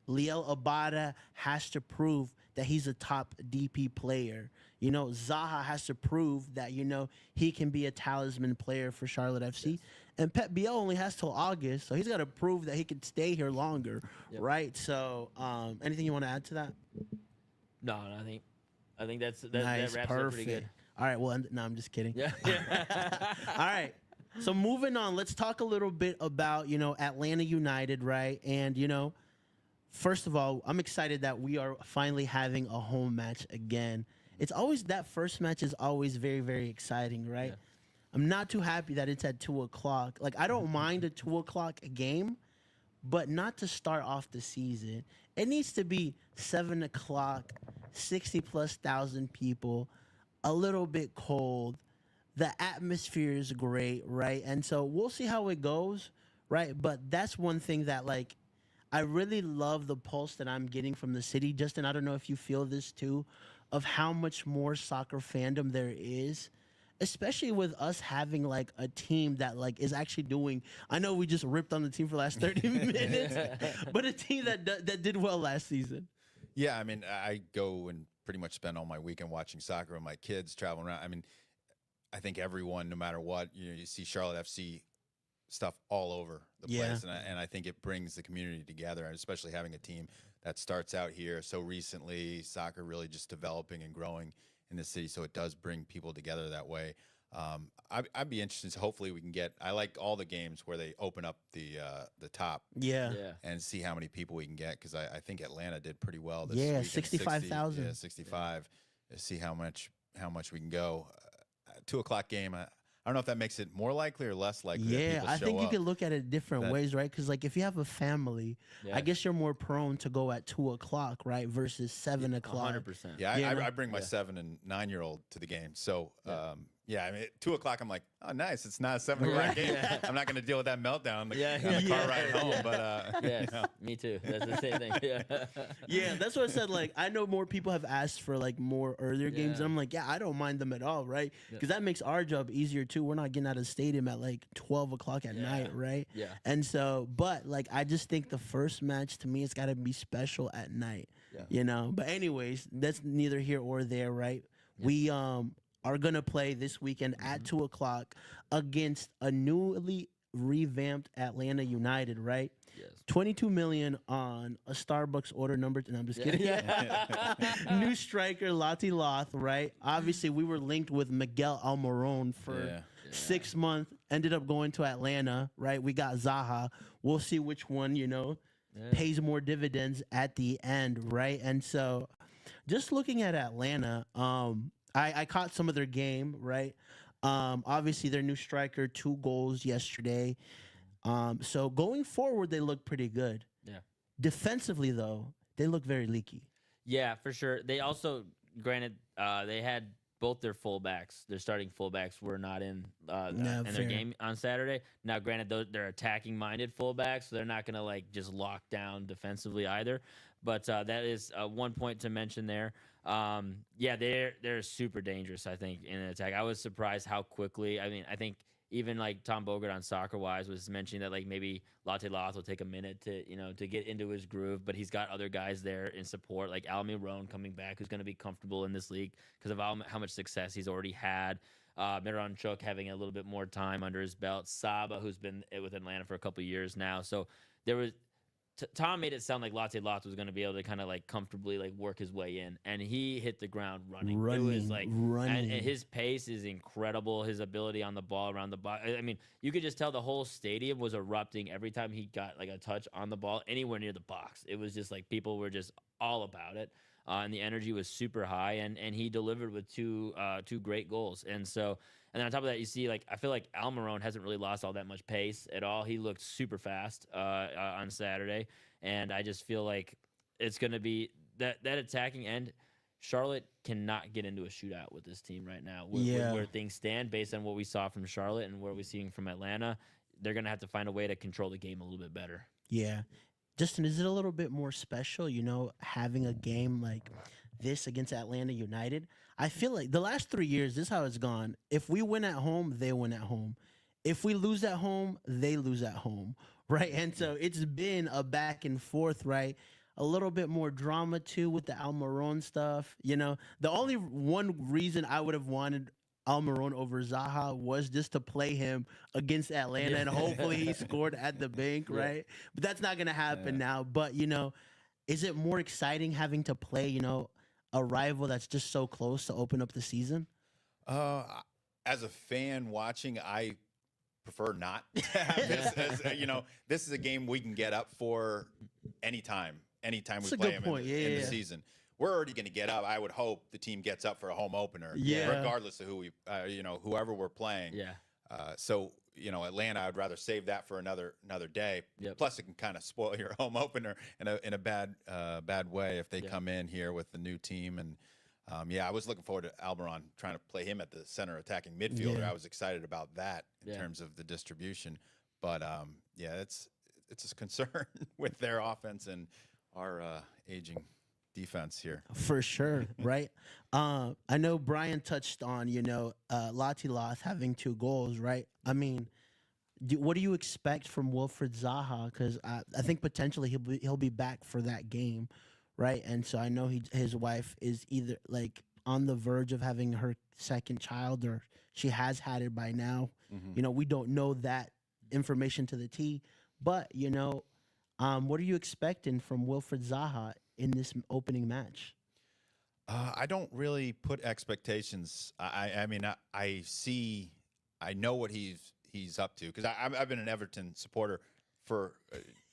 Liel Abada has to prove that he's a top DP player. You know, Zaha has to prove that, you know, he can be a talisman player for Charlotte FC. And Pep Biel only has till August, so he's got to prove that he can stay here longer, right? So, anything you want to add to that? No, I think Nice, that wraps it up pretty perfect. good. All right, well, no, I'm just kidding. Yeah. All right. So moving on, let's talk a little bit about, you know, Atlanta United, right? And, you know, first of all, I'm excited that we are finally having a home match again. It's always, that first match is always very, very exciting, right? Yeah. I'm not too happy that it's at 2 o'clock. Like, I don't mind a 2 o'clock game, but not to start off the season. It needs to be 7 o'clock, 60,000+ people, a little bit cold. The atmosphere is great, right? And so we'll see how it goes, right? But that's one thing that, like, I really love the pulse that I'm getting from the city. Justin, I don't know if you feel this too, of how much more soccer fandom there is, especially with us having like a team that like is actually doing. I know we just ripped on the team for the last 30 minutes, but a team that did well last season. Yeah, I mean, I go and pretty much spend all my weekend watching soccer with my kids, traveling around. I mean, I think everyone, no matter what, you see Charlotte FC stuff all over the place, and I think it brings the community together, and especially having a team that starts out here so recently, soccer really just developing and growing in the city, so it does bring people together that way. I'd be interested. Hopefully, we can get. I like all the games where they open up the top, and see how many people we can get, because I think Atlanta did pretty well this weekend. 65,000. Yeah, 65. See how much we can go. 2 o'clock game. I don't know if that makes it more likely or less likely. Yeah, I think you can look at it different ways, right? Because like if you have a family, I guess you're more prone to go at 2 o'clock, right, versus 7 o'clock. 100%. Yeah, I bring my 7 and 9-year-old to the game. So, I mean, at 2 o'clock, I'm like, oh, nice. It's not a 7 o'clock game. I'm not going to deal with that meltdown on the car ride home. But yes, me too. That's the same thing. Yeah, that's what I said. Like, I know more people have asked for like more earlier games, and I'm like, I don't mind them at all, right? Because that makes our job easier too. We're not getting out of the stadium at like 12 o'clock at night, right? Yeah. And so, but like, I just think the first match to me, it's got to be special at night, you know? But anyways, that's neither here or there, right? We are going to play this weekend at 2 o'clock against a newly revamped Atlanta United, right? Yes. 22 million on a Starbucks order number. And I'm just kidding. New striker, Lati Loth, right? Obviously, we were linked with Miguel Almiron for 6 months. Ended up going to Atlanta, right? We got Zaha. We'll see which one, you know, pays more dividends at the end, right? And so just looking at Atlanta, I caught some of their game, right? Obviously, their new striker, 2 goals yesterday. So going forward, they look pretty good. Yeah. Defensively, though, they look very leaky. Yeah, for sure. They also, granted, they had both their fullbacks. Their starting fullbacks were not in their game on Saturday. Now, granted, they're attacking-minded fullbacks, so they're not going to like just lock down defensively either. But that is one point to mention there. They're super dangerous, I think, in an attack. I was surprised how quickly. I mean, I think even like Tom Bogert on Soccer Wise was mentioning that like maybe Latte Loth will take a minute to get into his groove, but he's got other guys there in support, like Almiron coming back, who's going to be comfortable in this league because of how much success he's already had. Miranchuk having a little bit more time under his belt. Saba, who's been with Atlanta for a couple of years now. So there was. Tom made it sound like Latte Loth was going to be able to kind of like comfortably like work his way in, and he hit the ground running. It was like running. And his pace is incredible. His ability on the ball around the box. I mean, you could just tell the whole stadium was erupting every time he got like a touch on the ball anywhere near the box. It was just like people were just all about it, and the energy was super high. And he delivered with two great goals. And so. And then on top of that, you see, like, I feel like Almiron hasn't really lost all that much pace at all. He looked super fast on Saturday. And I just feel like it's going to be that attacking end. Charlotte cannot get into a shootout with this team right now. Where things stand based on what we saw from Charlotte and what we're seeing from Atlanta. They're going to have to find a way to control the game a little bit better. Yeah. Justin, is it a little bit more special, you know, having a game like this against Atlanta United? I feel like the last 3 years, this is how it's gone. If we win at home, they win at home. If we lose at home, they lose at home, right? And so it's been a back and forth, right? a little bit more drama too with the Almiron stuff. The only one reason I would have wanted Almiron over Zaha was just to play him against Atlanta and hopefully he scored at the bank, right? But that's not going to happen now. But, is it more exciting having to play, a rival that's just so close to open up the season? As a fan watching, I prefer not to have this. This is a game we can get up for anytime we play them in the season. We're already going to get up. I would hope the team gets up for a home opener, regardless of who whoever we're playing. Yeah. So Atlanta, I'd rather save that for another day. Yep. Plus, it can kind of spoil your home opener in a bad way if they come in here with the new team. And I was looking forward to Almiron trying to play him at the center attacking midfielder. I was excited about that in terms of the distribution. But it's a concern with their offense and our aging defense here. For sure, right? I know Brian touched on, Latilas having 2 goals, right? I mean, what do you expect from Wilfried Zaha? Because I think potentially he'll be back for that game, right? And so I know his wife is either like on the verge of having her second child or she has had it by now. We don't know that information to the T, but what are you expecting from Wilfried Zaha in this opening match? I don't really put expectations. I know what he's up to because I've been an Everton supporter for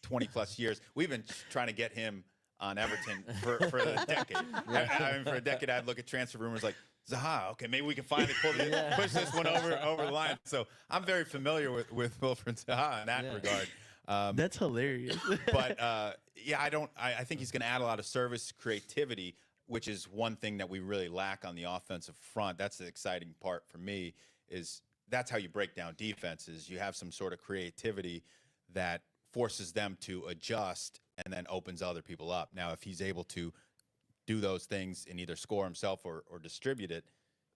20 plus years. We've been trying to get him on Everton for a decade. For a decade, I'd look at transfer rumors like Zaha. Okay, maybe we can finally push this one over the line. So I'm very familiar with Wilfried Zaha in that regard. That's hilarious. But I think he's going to add a lot of service creativity, which is one thing that we really lack on the offensive front. That's the exciting part for me. Is that's how you break down defenses. You have some sort of creativity that forces them to adjust and then opens other people up. Now, if he's able to do those things and either score himself or distribute it,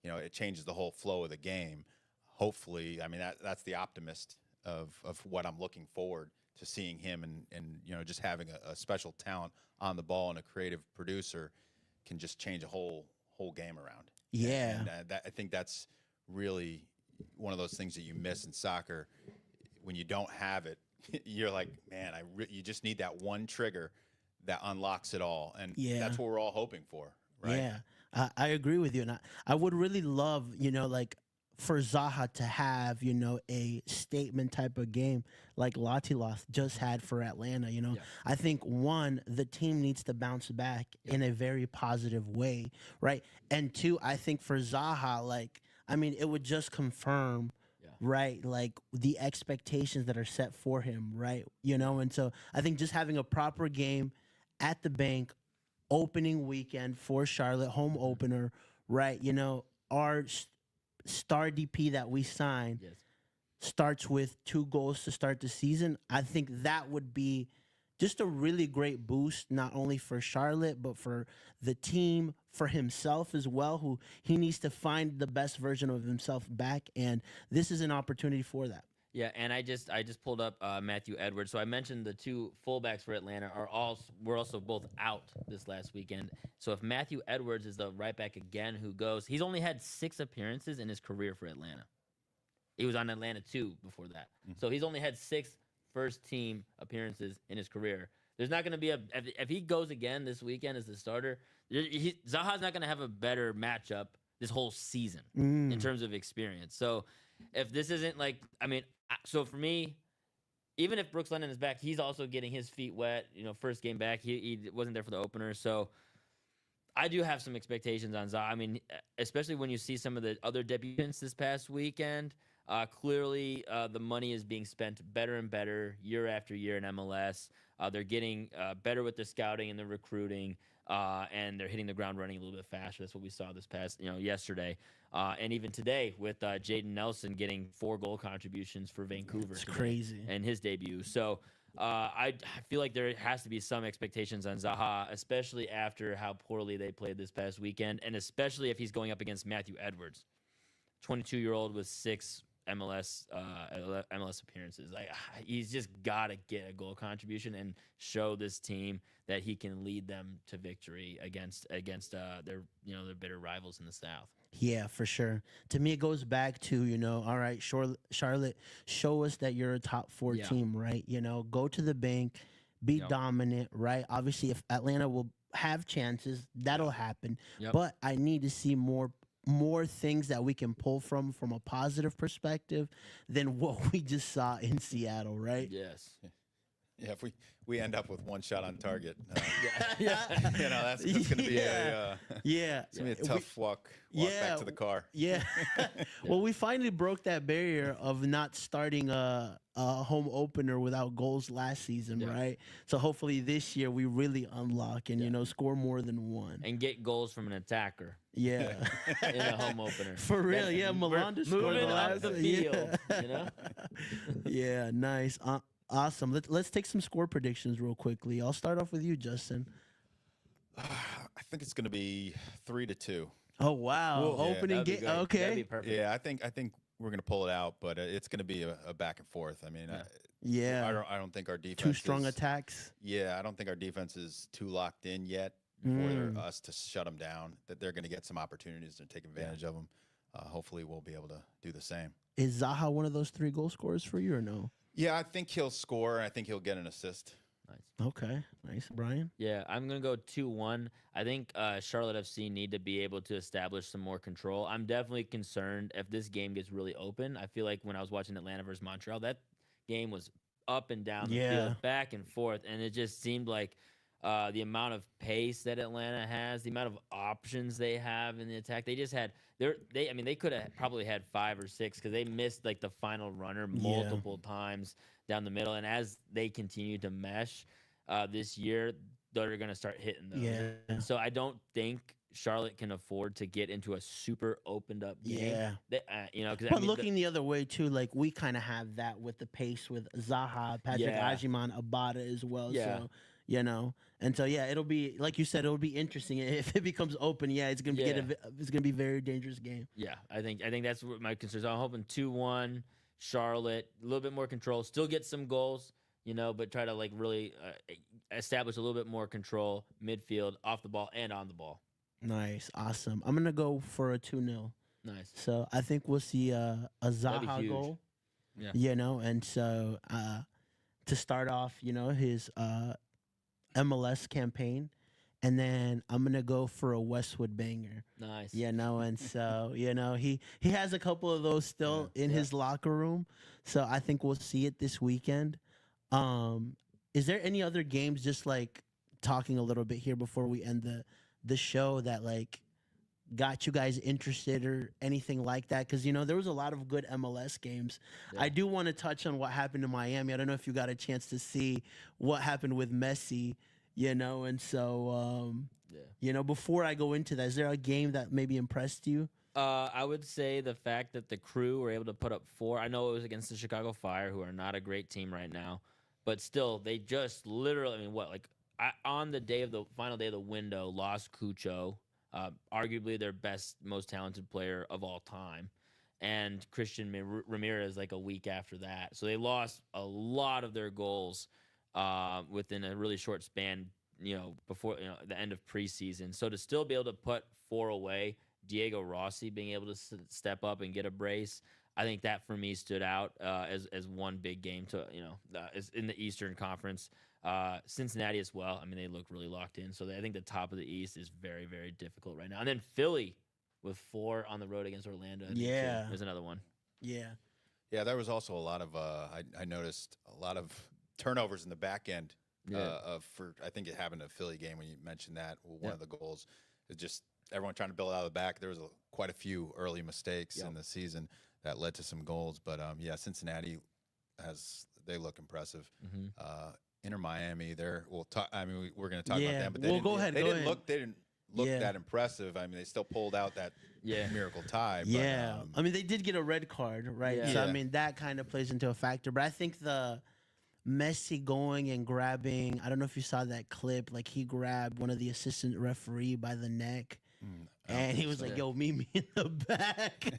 it changes the whole flow of the game. Hopefully, that's the optimist of what I'm looking forward to seeing him and just having a special talent on the ball and a creative producer can just change a whole game around. Yeah. And I think that's really one of those things that you miss in soccer. When you don't have it, you're like, man, you just need that one trigger that unlocks it all. And that's what we're all hoping for, right? Yeah, I agree with you. And I would really love, for Zaha to have, a statement type of game like Latilas just had for Atlanta. I think the team needs to bounce back in a very positive way, right? And 2, I think for Zaha, it would just confirm, right, like the expectations that are set for him, right? And so I think just having a proper game at the bank, opening weekend for Charlotte, home opener, right? Our star DP that we signed starts with 2 goals to start the season. I think that would be just a really great boost, not only for Charlotte, but for the team, for himself as well, who he needs to find the best version of himself back. And this is an opportunity for that. Yeah, and I just pulled up Matthew Edwards. So I mentioned the 2 fullbacks for Atlanta were also both out this last weekend. So if Matthew Edwards is the right back again who goes, he's only had 6 appearances in his career for Atlanta. He was on Atlanta 2 before that. So he's only had 6 first team appearances in his career. There's not going to be if he goes again this weekend as the starter, Zaha's not going to have a better matchup this whole season in terms of experience. So if this isn't so for me, even if Brooks Lennon is back, he's also getting his feet wet. First game back, he wasn't there for the opener. So I do have some expectations on Zaha. Especially when you see some of the other debutants this past weekend. Clearly, the money is being spent better and better year after year in MLS. They're getting better with their scouting and their recruiting, and they're hitting the ground running a little bit faster. That's what we saw this past, yesterday, and even today with Jaden Nelson getting 4 goal contributions for Vancouver. It's crazy. And his debut. So I feel like there has to be some expectations on Zaha, especially after how poorly they played this past weekend, and especially if he's going up against Matthew Edwards, 22-year-old with 6 MLS appearances. Like he's just got to get a goal contribution and show this team that he can lead them to victory against their bitter rivals in the South. Yeah, for sure. To me, it goes back to, all right, Charlotte, show us that you're a top 4 Yeah. team, right? Go to the bank, be Yep. dominant, right? Obviously, if Atlanta will have chances, that'll happen. Yep. But I need to see more things that we can pull from a positive perspective than what we just saw in Seattle, right? Yes. Yeah, if we end up with one shot on target, Yeah. that's going to be Yeah. Yeah. it's going to be a tough walk back to the car. Yeah. Well, we finally broke that barrier of not starting a home opener without goals last season, Yeah. right? So hopefully this year we really unlock and score more than one. And get goals from an attacker Yeah. in a home opener. For real, That's- yeah. we're Melanda scored moving the up last the yeah. field. Yeah, nice. Awesome. Let's take some score predictions real quickly. I'll start off with you, Justin. I think it's going to be 3-2. Oh wow. Whoa. Opening That'd be game. great. That'd Okay. be perfect. Yeah, I think we're going to pull it out, but it's going to be a back and forth. I mean, Yeah. I don't think our defense Two strong is, attacks. Yeah, I don't think our defense is too locked in yet for us to shut them down. That they're going to get some opportunities to take advantage of them. Hopefully, we'll be able to do the same. Is Zaha one of those 3 goal scorers for you or no? Yeah, I think he'll score. I think he'll get an assist. Nice. Okay. Nice. Brian? Yeah, I'm going to go 2-1. I think Charlotte FC need to be able to establish some more control. I'm definitely concerned if this game gets really open. I feel like when I was watching Atlanta versus Montreal, that game was up and down the field, back and forth, and it just seemed like the amount of pace that Atlanta has, the amount of options they have in the attack. They just had they could have probably had 5 or 6 because they missed like the final runner multiple times down the middle. And as they continue to mesh this year, they're going to start hitting those. Yeah. So I don't think Charlotte can afford to get into a super opened up game. Yeah. Because Looking the other way too, like we kind of have that with the pace with Zaha, Patrick Yeah. Ajiman, Abada as well. Yeah. So and so it'll be like you said, it'll be interesting if it becomes open. Yeah, it's gonna be it's gonna be a very dangerous game. Yeah, I think that's what my concerns are. I'm hoping 2-1 Charlotte, a little bit more control, still get some goals, but try to like really establish a little bit more control midfield, off the ball and on the ball. Nice, awesome. I'm gonna go for a 2-0. Nice. So I think we'll see a That'd be Zaha huge. goal. Yeah. And so to start off, his MLS campaign, and then I'm gonna go for a Westwood banger. Nice. And so he has a couple of those still in his locker room. So I think we'll see it this weekend. Is there any other games, just like talking a little bit here before we end the show, that like got you guys interested or anything like that? Because there was a lot of good MLS games. Yeah. I do want to touch on what happened in Miami. I don't know if you got a chance to see what happened with Messi, and so before I go into that, is there a game that maybe impressed you? I would say the fact that the Crew were able to put up 4. I know it was against the Chicago Fire, who are not a great team right now, but still, they just literally, on the final day of the window, lost Cucho, arguably their best, most talented player of all time, and Christian Ramirez like a week after that. So they lost a lot of their goals within a really short span, before the end of preseason. So to still be able to put 4 away, Diego Rossi being able to step up and get a brace, I think that for me stood out as one big game to is in the Eastern Conference. Cincinnati as well. They look really locked in. So I think the top of the East is very, very difficult right now. And then Philly with 4 on the road against Orlando. I think, Yeah. too. There's another one. Yeah. Yeah, there was also a lot of I noticed a lot of turnovers in the back end. I think it happened in a Philly game when you mentioned that. One of the goals is just everyone trying to build out of the back. There was quite a few early mistakes in the season that led to some goals. But Cincinnati they look impressive. Mm-hmm. Inter Miami, we're going to talk about them, but Well, go ahead. They didn't look that impressive. They still pulled out that miracle tie. But, Yeah. They did get a red card, right? Yeah. So that kind of plays into a factor. But I think the Messi going and grabbing, I don't know if you saw that clip, like he grabbed one of the assistant referee by the neck And he was like, "Yo, meet me in the back."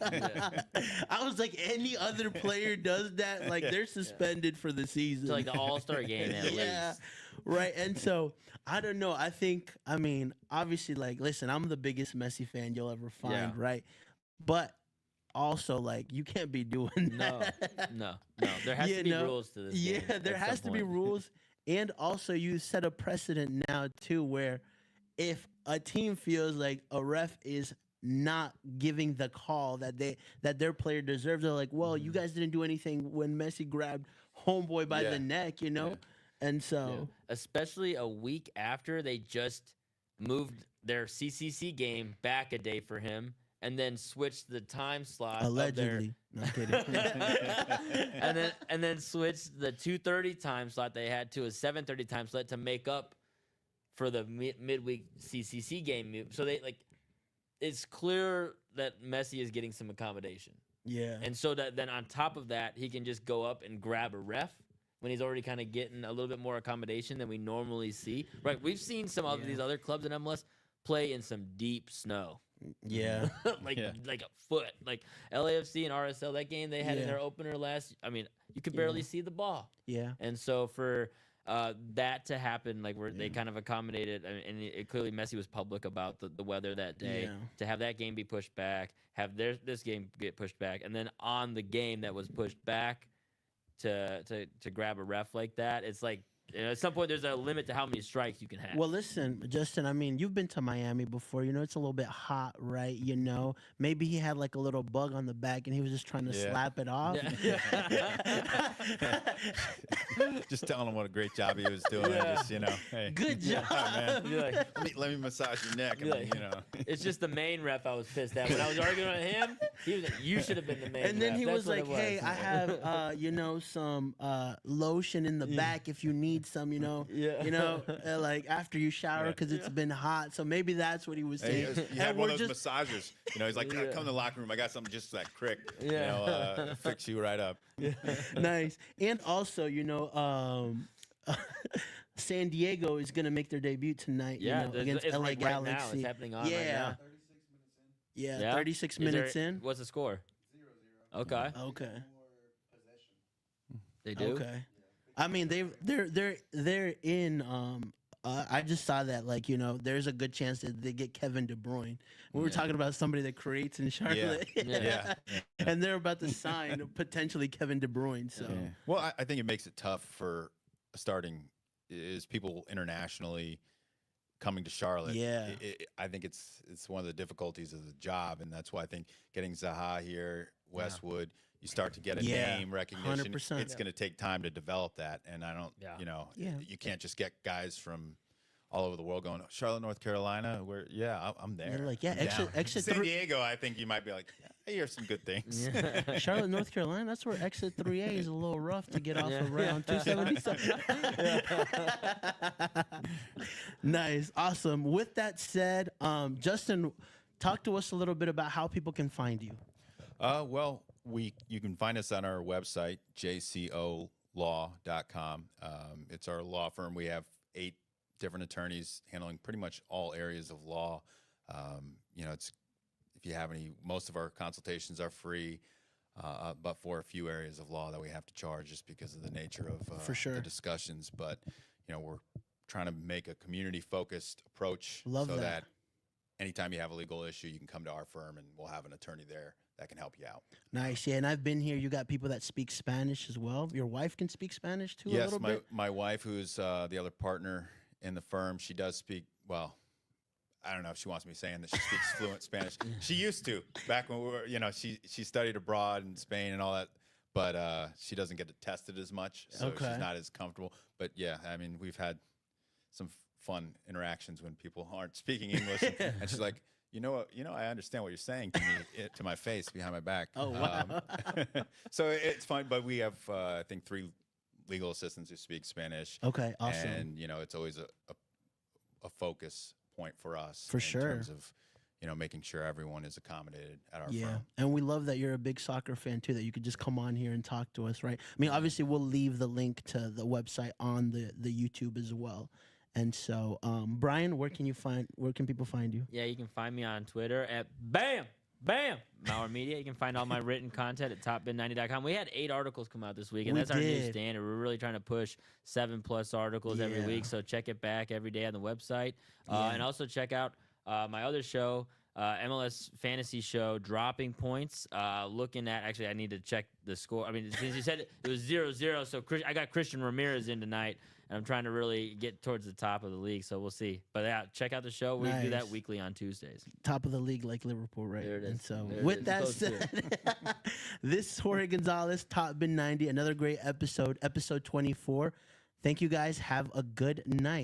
I was like, any other player does that, like they're suspended for the season. So like the All-Star game at least. Right. And so I don't know. I mean, obviously, like, listen, I'm the biggest Messi fan you'll ever find, right? But also, like, you can't be doing that. No. There has to be rules to this game. Yeah, there has to be rules. And also, you set a precedent now, too, where if a team feels like a ref is not giving the call that their player deserves, they're like, well, you guys didn't do anything when Messi grabbed homeboy by the neck, you know? And so... Especially a week after they just moved their CCC game back a day for him and then switched the time slot. Allegedly. No, I'm kidding. and then switched the 2:30 time slot they had to a 7:30 time slot to make up for the midweek CCC game. So they it's clear that Messi is getting some accommodation. Yeah. And so that then on top of that, he can just go up and grab a ref when he's already kind of getting a little bit more accommodation than we normally see. Right? We've seen some of these other clubs in MLS play in some deep snow. Yeah. like a foot. Like LAFC and RSL, that game they had in their opener you could barely see the ball. Yeah. And so for that to happen, like where they kind of accommodated, and it clearly Messi was public about the weather that day, to have that game be pushed back, have this game get pushed back, and then on the game that was pushed back to grab a ref like that, it's like, at some point there's a limit to how many strikes you can have. Well, listen, Justin, I mean, you've been to Miami before. You know, it's a little bit hot, right? You know, maybe he had like a little bug on the back and he was just trying to slap it off. Just telling him what a great job he was doing. Just, hey. Good job. Man. Let me massage your neck. It's just the main ref I was pissed at. When I was arguing with him, he was like, you should have been the main ref. And then he was like, hey, I have, some lotion in the back if you need some, like after you shower because it's been hot. So maybe that's what he was saying. He had one of those massagers. He's like, come to the locker room. I got something just that crick. Fix you right up. Nice. And also, San Diego is going to make their debut tonight against it's LA like Galaxy. Right now. It's happening on right now. 36 minutes in. What's the score? 0-0. Okay. They do? Okay. I mean, they're in. I just saw that, there's a good chance that they get Kevin De Bruyne. We were talking about somebody that creates in Charlotte, and they're about to sign potentially Kevin De Bruyne. So, well, I think it makes it tough for starting is people internationally coming to Charlotte. Yeah, I think it's one of the difficulties of the job, and that's why I think getting Zaha here, Westwood. You start to get a name recognition. 100%. It's going to take time to develop that, and I don't, you can't just get guys from all over the world going, Charlotte, North Carolina, where I'm there. They're like, exit San Diego. I think you might be like, I hear some good things. Charlotte, North Carolina, that's where exit 3A is a little rough to get off around 277. Nice, awesome. With that said, Justin, talk to us a little bit about how people can find you. Well, you can find us on our website, jcolaw.com. It's our law firm. We have 8 different attorneys handling pretty much all areas of law. It's if you have any, most of our consultations are free, but for a few areas of law that we have to charge just because of the nature of the discussions. But we're trying to make a community-focused approach that anytime you have a legal issue, you can come to our firm and we'll have an attorney there that can help you out. Nice. Yeah, and I've been here. You got people that speak Spanish as well. Your wife can speak Spanish too, a little bit? Yes, my wife, who's the other partner in the firm, she does speak, well, I don't know if she wants me saying that she speaks fluent Spanish. She used to, back when we were, she studied abroad in Spain and all that, but she doesn't get it tested as much, so she's not as comfortable. But yeah, I mean, we've had some fun interactions when people aren't speaking English, and she's like, I understand what you're saying to me, to my face, behind my back. Oh, wow. So it's fun, but we have, I think, 3 legal assistants who speak Spanish. Okay, awesome. And, it's always a focus point for us. For sure. In terms of, making sure everyone is accommodated at our Yeah, firm. and we love that you're a big soccer fan, too, that you could just come on here and talk to us, right? I mean, obviously, we'll leave the link to the website on the YouTube as well. And so, Brian, where can people find you? Yeah, you can find me on Twitter at Mauer Media. You can find all my written content at topbin90.com. We had 8 articles come out this week, and that's our new standard. We're really trying to push 7+ articles every week, so check it back every day on the website. And also check out my other show, MLS Fantasy Show, Dropping Points. Looking at, actually, I need to check the score. I mean, since you said it was 0-0, so I got Christian Ramirez in tonight, and I'm trying to really get towards the top of the league, so we'll see. But yeah, check out the show. We do that weekly on Tuesdays. Top of the league like Liverpool, right? There it is. And so There with that said, this is Jorge Gonzalez, Top Bin 90, another great episode 24. Thank you guys. Have a good night.